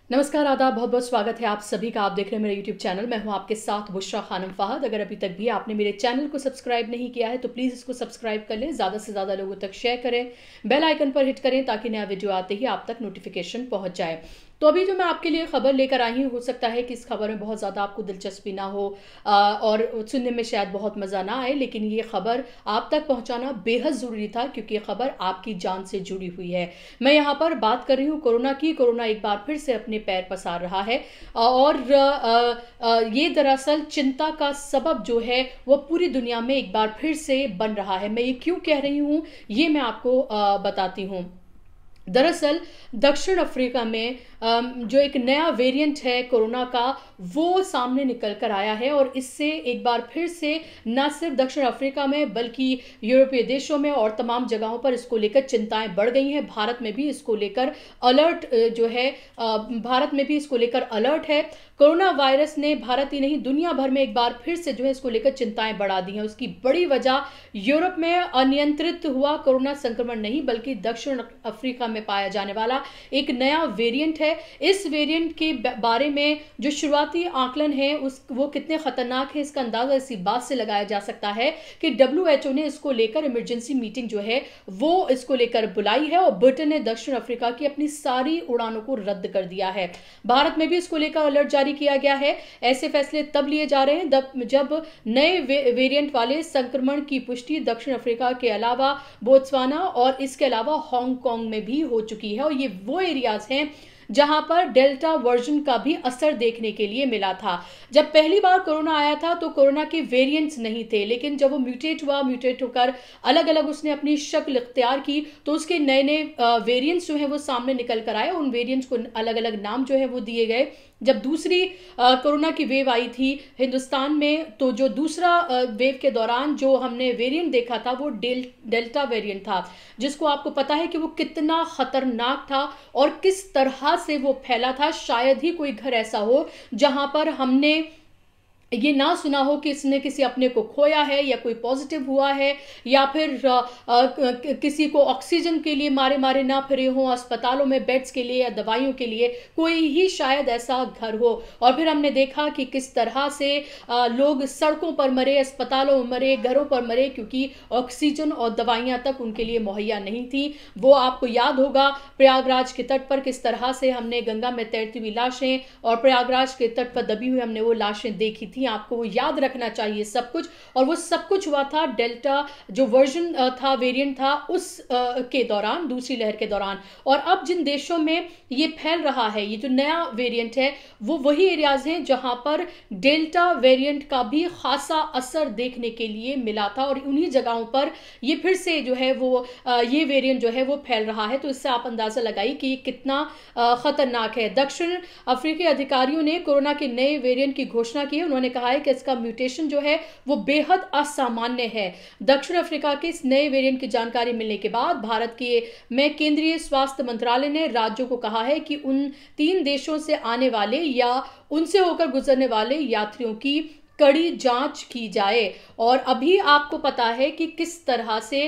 नमस्कार, आदाब, बहुत बहुत स्वागत है आप सभी का। आप देख रहे हैं मेरा यूट्यूब चैनल। मैं हूं आपके साथ बुशरा खानम फहद। अगर अभी तक भी आपने मेरे चैनल को सब्सक्राइब नहीं किया है तो प्लीज़ इसको सब्सक्राइब कर लें, ज़्यादा से ज़्यादा लोगों तक शेयर करें, बेल आइकन पर हिट करें ताकि नया वीडियो आते ही आप तक नोटिफिकेशन पहुंच जाए। तो अभी जो मैं आपके लिए खबर लेकर आई हूँ, हो सकता है कि इस खबर में बहुत ज़्यादा आपको दिलचस्पी ना हो और सुनने में शायद बहुत मज़ा ना आए, लेकिन ये खबर आप तक पहुँचाना बेहद ज़रूरी था क्योंकि ये खबर आपकी जान से जुड़ी हुई है। मैं यहाँ पर बात कर रही हूँ कोरोना की। कोरोना एक बार फिर से अपने पैर पसार रहा है और ये दरअसल चिंता का सबब जो है वो पूरी दुनिया में एक बार फिर से बन रहा है। मैं ये क्यों कह रही हूँ ये मैं आपको बताती हूँ। दरअसल दक्षिण अफ्रीका में जो एक नया वेरिएंट है कोरोना का वो सामने निकल कर आया है और इससे एक बार फिर से न सिर्फ दक्षिण अफ्रीका में बल्कि यूरोपीय देशों में और तमाम जगहों पर इसको लेकर चिंताएं बढ़ गई हैं। भारत में भी इसको लेकर अलर्ट जो है भारत में भी इसको लेकर अलर्ट है। कोरोना वायरस ने भारत ही नहीं दुनिया भर में एक बार फिर से जो है इसको लेकर चिंताएं बढ़ा दी हैं। उसकी बड़ी वजह यूरोप में अनियंत्रित हुआ कोरोना संक्रमण नहीं बल्कि दक्षिण अफ्रीका में पाया जाने वाला एक नया वेरिएंट है। इस वेरिएंट के बारे में जो शुरुआती आकलन है वो कितने खतरनाक है इसका अंदाजा इसी बात से लगाया जा सकता है कि WHO ने इसको लेकर इमरजेंसी मीटिंग जो है वो इसको लेकर बुलाई है और ब्रिटेन ने दक्षिण अफ्रीका की अपनी सारी उड़ानों को रद्द कर दिया है। भारत में भी इसको लेकर अलर्ट जारी किया गया है। ऐसे फैसले तब लिए जा रहे हैं जब नए वेरिएंट वाले संक्रमण की पुष्टि दक्षिण अफ्रीका के अलावा बोत्सवाना और इसके अलावा हांगकांग में भी हो चुकी है और ये वो एरियाज हैं जहां पर डेल्टा वर्जन का भी असर देखने के लिए मिला था। जब पहली बार कोरोना आया था तो कोरोना के वेरिएंट्स नहीं थे, लेकिन जब वो म्यूटेट होकर अलग अलग उसने अपनी शक्ल इख्तियार की तो उसके नए नए वेरिएंट्स जो है वो सामने निकल कर आए। उन वेरिएंट्स को अलग अलग नाम जो है वो दिए गए। जब दूसरी कोरोना की वेव आई थी हिंदुस्तान में तो जो दूसरा वेव के दौरान जो हमने वेरिएंट देखा था वो डेल्टा वेरिएंट था, जिसको आपको पता है कि वो कितना खतरनाक था और किस तरह से वो फैला था। शायद ही कोई घर ऐसा हो जहां पर हमने ये ना सुना हो कि इसने किसी अपने को खोया है या कोई पॉजिटिव हुआ है या फिर किसी को ऑक्सीजन के लिए मारे मारे ना फिरे हो अस्पतालों में बेड्स के लिए या दवाइयों के लिए, कोई ही शायद ऐसा घर हो। और फिर हमने देखा कि किस तरह से लोग सड़कों पर मरे, अस्पतालों में मरे, घरों पर मरे क्योंकि ऑक्सीजन और दवाइयां तक उनके लिए मुहैया नहीं थी। वो आपको याद होगा प्रयागराज के तट पर किस तरह से हमने गंगा में तैरती हुई लाशें और प्रयागराज के तट पर दबी हुई हमने वो लाशें देखी थी। आपको वो याद रखना चाहिए सब कुछ, और वो सब कुछ हुआ था डेल्टा जो वर्जन था वेरिएंट था उस के दौरान, दूसरी लहर के दौरान। और अब जिन देशों में ये फैल रहा है ये जो नया वेरिएंट है वो वही एरियाज हैं जहां पर डेल्टा वेरिएंट का भी खासा असर देखने के लिए मिला था और उन्हीं जगहों पर ये फिर से जो है वो ये वेरिएंट जो है वो फैल रहा है। तो इससे आप अंदाजा लगाइए कि ये कितना खतरनाक है। दक्षिण अफ्रीकी अधिकारियों ने कोरोना के नए वेरिएंट की घोषणा की है। उन्होंने कहा है कि इसका म्यूटेशन जो है वो बेहद असामान्य है। दक्षिण अफ्रीका के इस नए वेरिएंट की जानकारी मिलने के बाद भारत के केंद्रीय स्वास्थ्य मंत्रालय ने राज्यों को कहा है कि उन 3 देशों से आने वाले या उनसे होकर गुजरने वाले यात्रियों की कड़ी जांच की जाए। और अभी आपको पता है कि किस तरह से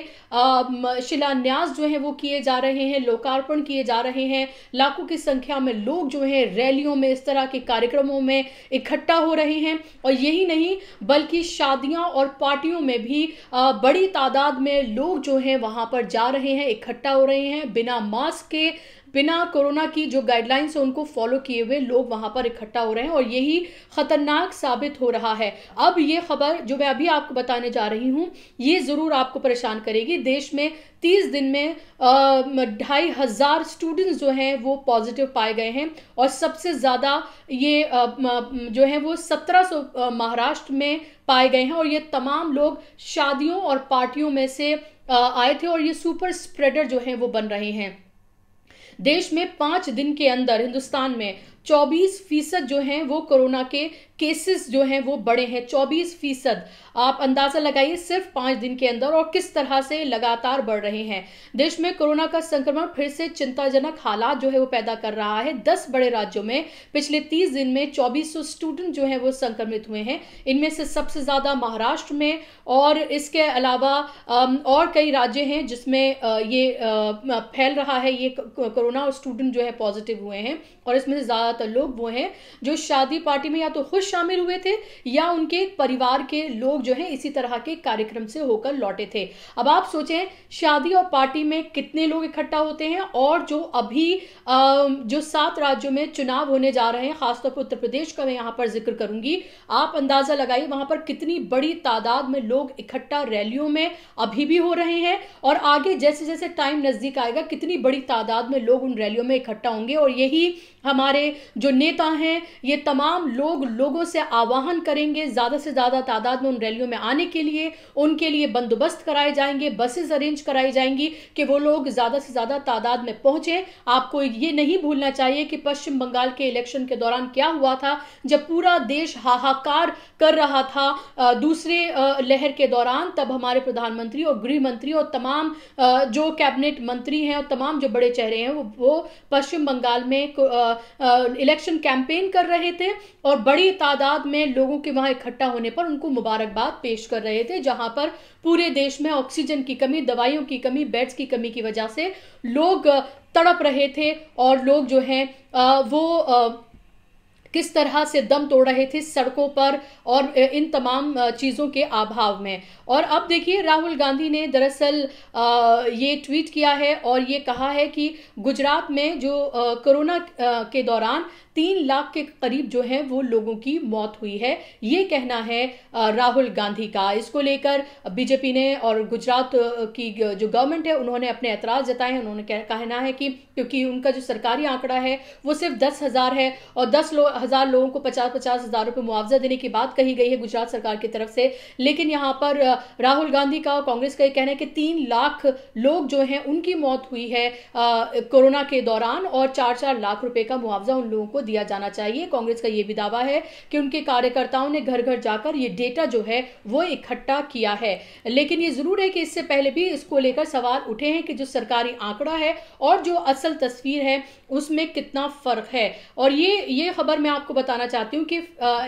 शिलान्यास जो है वो किए जा रहे हैं, लोकार्पण किए जा रहे हैं। लाखों की संख्या में लोग जो हैं रैलियों में इस तरह के कार्यक्रमों में इकट्ठा हो रहे हैं और यही नहीं बल्कि शादियां और पार्टियों में भी बड़ी तादाद में लोग जो हैं वहां पर जा रहे हैं, इकट्ठा हो रहे हैं बिना मास्क के, बिना कोरोना की जो गाइडलाइंस है उनको फॉलो किए हुए लोग वहां पर इकट्ठा हो रहे हैं और यही खतरनाक साबित हो रहा है। अब ये खबर जो मैं अभी आपको बताने जा रही हूं ये जरूर आपको परेशान करेगी। देश में 30 दिन में 2500 स्टूडेंट्स जो हैं वो पॉजिटिव पाए गए हैं और सबसे ज्यादा ये जो है वो 1700 महाराष्ट्र में पाए गए हैं और ये तमाम लोग शादियों और पार्टियों में से आए थे और ये सुपर स्प्रेडर जो हैं वो बन रहे हैं। देश में 5 दिन के अंदर हिंदुस्तान में 24% जो हैं वो कोरोना के केसेस जो हैं वो बढ़े हैं, 24%। आप अंदाजा लगाइए सिर्फ 5 दिन के अंदर, और किस तरह से लगातार बढ़ रहे हैं। देश में कोरोना का संक्रमण फिर से चिंताजनक हालात जो है वो पैदा कर रहा है। 10 बड़े राज्यों में पिछले 30 दिन में 2400 स्टूडेंट जो हैं वो संक्रमित हुए हैं। इनमें से सबसे ज्यादा महाराष्ट्र में, और इसके अलावा और कई राज्य हैं जिसमें ये फैल रहा है ये कोरोना, और स्टूडेंट जो है पॉजिटिव हुए हैं। और इसमें से ज्यादातर लोग वो हैं जो शादी पार्टी में या तो खुद शामिल हुए थे या उनके परिवार के लोग जो हैं इसी तरह के कार्यक्रम से होकर लौटे थे। अब आप सोचें, शादी और पार्टी में कितने लोग इकट्ठा होते हैं, और जो अभी जो 7 राज्यों में चुनाव होने जा रहे हैं, खासतौर पर उत्तर प्रदेश का मैं यहां पर जिक्र करूंगी, आप अंदाजा लगाइए वहां पर कितनी बड़ी तादाद में लोग इकट्ठा रैलियों में अभी भी हो रहे हैं, और आगे जैसे जैसे टाइम नजदीक आएगा कितनी बड़ी तादाद में लोग उन रैलियों में इकट्ठा होंगे। और यही हमारे जो नेता हैं ये तमाम लोगों से आह्वान करेंगे ज्यादा से ज्यादा तादाद में उन रैलियों में आने के लिए। उनके लिए बंदोबस्त कराए जाएंगे, बसेस अरेंज कराई जाएंगी कि वो लोग ज्यादा से ज्यादा तादाद में पहुंचे। आपको ये नहीं भूलना चाहिए कि पश्चिम बंगाल के इलेक्शन के दौरान क्या हुआ था, जब पूरा देश हाहाकार कर रहा था दूसरे लहर के दौरान। तब हमारे प्रधानमंत्री और गृह मंत्री और तमाम जो कैबिनेट मंत्री हैं और तमाम जो बड़े चेहरे हैं वो पश्चिम बंगाल में इलेक्शन कैंपेन कर रहे थे, और बड़ी तादाद में लोगों के वहां इकट्ठा होने पर उनको मुबारकबाद पेश कर रहे थे, जहां पर पूरे देश में ऑक्सीजन की कमी, दवाइयों की कमी, बेड्स की कमी की वजह से लोग तड़प रहे थे, और लोग जो हैं वो किस तरह से दम तोड़ रहे थे सड़कों पर और इन तमाम चीज़ों के अभाव में। और अब देखिए, राहुल गांधी ने दरअसल ये ट्वीट किया है और ये कहा है कि गुजरात में जो कोरोना के दौरान 3 लाख के करीब जो है वो लोगों की मौत हुई है। ये कहना है राहुल गांधी का। इसको लेकर बीजेपी ने और गुजरात की जो गवर्नमेंट है उन्होंने अपने एतराज जताए हैं। उन्होंने कहना है कि क्योंकि उनका जो सरकारी आंकड़ा है वो सिर्फ 10,000 है, और 10,000 लोगों को 50-50 हजार रुपये मुआवजा देने की बात कही गई है गुजरात सरकार की तरफ से। लेकिन यहाँ पर राहुल गांधी का और कांग्रेस का ये कहना है कि 3 लाख लोग जो हैं उनकी मौत हुई है कोरोना के दौरान, और 4-4 लाख रुपए का मुआवजा उन लोगों को दिया जाना चाहिए। कांग्रेस का ये भी दावा है कि उनके कार्यकर्ताओं ने घर घर जाकर ये डेटा जो है वो इकट्ठा किया है। लेकिन ये जरूर है कि इससे पहले भी इसको लेकर सवाल उठे हैं कि जो सरकारी आंकड़ा है और जो असल तस्वीर है उसमें कितना फर्क है। और ये खबर मैं आपको बताना चाहती हूँ कि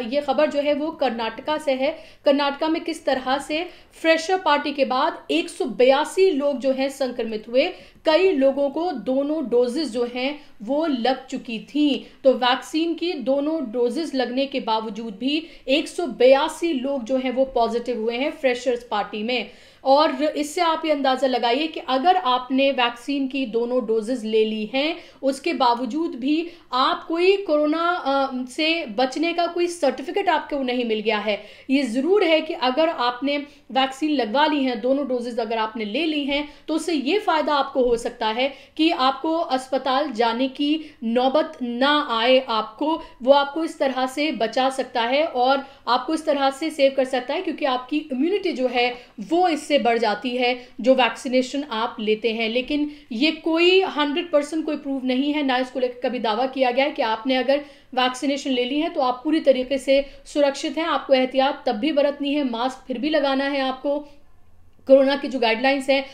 ये खबर जो है वो कर्नाटका से है। कर्नाटका में किस तरह से फ्रेशर पार्टी के बाद 182 लोग जो हैं संक्रमित हुए। कई लोगों को दोनों डोजेस जो हैं वो लग चुकी थी। तो वैक्सीन की दोनों डोजेस लगने के बावजूद भी 182 लोग जो हैं वो पॉजिटिव हुए हैं फ्रेशर्स पार्टी में। और इससे आप ये अंदाजा लगाइए कि अगर आपने वैक्सीन की दोनों डोजेस ले ली हैं उसके बावजूद भी आप कोई कोरोना से बचने का कोई सर्टिफिकेट आपको नहीं मिल गया है। ये जरूर है कि अगर आपने वैक्सीन लगवा ली है, दोनों डोजेस अगर आपने ले ली हैं, तो उससे ये फायदा आपको हो सकता है कि आपको अस्पताल जाने की नौबत ना आए। वो आपको इस तरह से बचा सकता है और आपको इस तरह से सेव कर सकता है, क्योंकि आपकी इम्यूनिटी जो है वो इससे बढ़ जाती है जो वैक्सीनेशन आप लेते हैं। लेकिन ये कोई 100% कोई प्रूव नहीं है, ना इसको लेकर कभी दावा किया गया है कि आपने अगर वैक्सीनेशन ले ली है तो आप पूरी तरीके से सुरक्षित हैं। आपको एहतियात तब भी बरतनी है, मास्क फिर भी लगाना है, आपको कोरोना की जो गाइडलाइंस हैं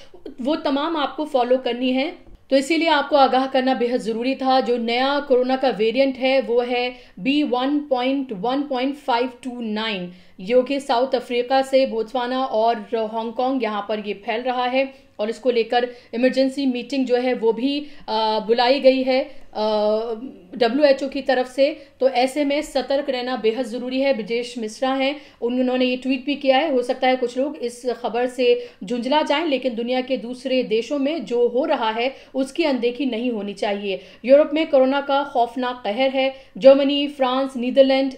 वो तमाम आपको फॉलो करनी है। तो इसीलिए आपको आगाह करना बेहद ज़रूरी था। जो नया कोरोना का वेरिएंट है वो है B1.1.529, जो कि साउथ अफ्रीका से बोत्सवाना और हांगकांग यहाँ पर ये फैल रहा है। और इसको लेकर इमरजेंसी मीटिंग जो है वो भी बुलाई गई है WHO की तरफ से। तो ऐसे में सतर्क रहना बेहद ज़रूरी है। ब्रजेश मिश्रा हैं, उन्होंने ये ट्वीट भी किया है। हो सकता है कुछ लोग इस खबर से झुंझला जाएं, लेकिन दुनिया के दूसरे देशों में जो हो रहा है उसकी अनदेखी नहीं होनी चाहिए। यूरोप में कोरोना का खौफनाक कहर है। जर्मनी, फ्रांस, नीदरलैंड,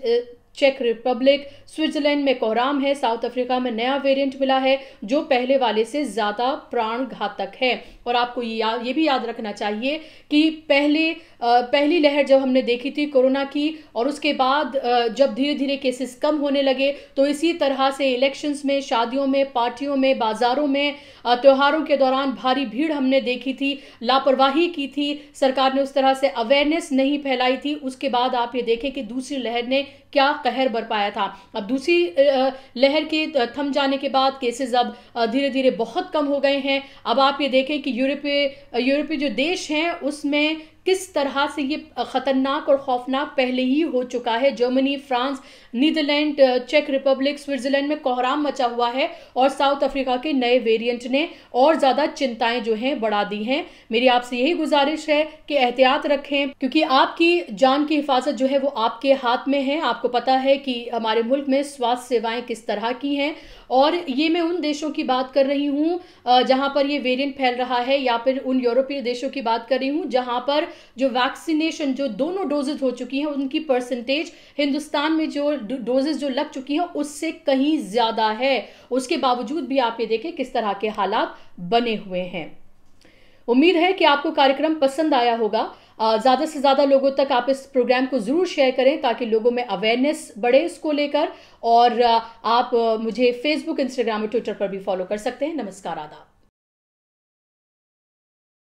चेक रिपब्लिक, स्विट्जरलैंड में कोहराम है। साउथ अफ्रीका में नया वेरिएंट मिला है जो पहले वाले से ज्यादा प्राण घातक है। और आपको ये भी याद रखना चाहिए कि पहली लहर जब हमने देखी थी कोरोना की, और उसके बाद जब धीरे धीरे केसेस कम होने लगे, तो इसी तरह से इलेक्शंस में, शादियों में, पार्टियों में, बाजारों में, त्योहारों के दौरान भारी भीड़ हमने देखी थी, लापरवाही की थी, सरकार ने उस तरह से अवेयरनेस नहीं फैलाई थी। उसके बाद आप ये देखें कि दूसरी लहर ने क्या कहर बरपाया था। अब दूसरी लहर के थम जाने के बाद केसेस अब धीरे धीरे बहुत कम हो गए हैं। अब आप ये देखें कि यूरोपीय जो देश हैं उसमें किस तरह से ये खतरनाक और खौफनाक पहले ही हो चुका है। जर्मनी, फ्रांस, नीदरलैंड, चेक रिपब्लिक, स्विट्जरलैंड में कोहराम मचा हुआ है, और साउथ अफ्रीका के नए वेरिएंट ने और ज्यादा चिंताएं जो हैं बढ़ा दी हैं। मेरी आपसे यही गुजारिश है कि एहतियात रखें, क्योंकि आपकी जान की हिफाजत जो है वो आपके हाथ में है। आपको पता है कि हमारे मुल्क में स्वास्थ्य सेवाएं किस तरह की हैं, और ये मैं उन देशों की बात कर रही हूं जहां पर ये वेरिएंट फैल रहा है, या फिर उन यूरोपीय देशों की बात कर रही हूं जहां पर जो वैक्सीनेशन, जो दोनों डोजेज हो चुकी हैं, उनकी परसेंटेज हिंदुस्तान में जो डोजेज जो लग चुकी हैं उससे कहीं ज्यादा है। उसके बावजूद भी आप ये देखें किस तरह के हालात बने हुए हैं। उम्मीद है कि आपको कार्यक्रम पसंद आया होगा। ज्यादा से ज्यादा लोगों तक आप इस प्रोग्राम को जरूर शेयर करें ताकि लोगों में अवेयरनेस बढ़े इसको लेकर। और आप मुझे फेसबुक, इंस्टाग्राम और ट्विटर पर भी फॉलो कर सकते हैं। नमस्कार, आदाब।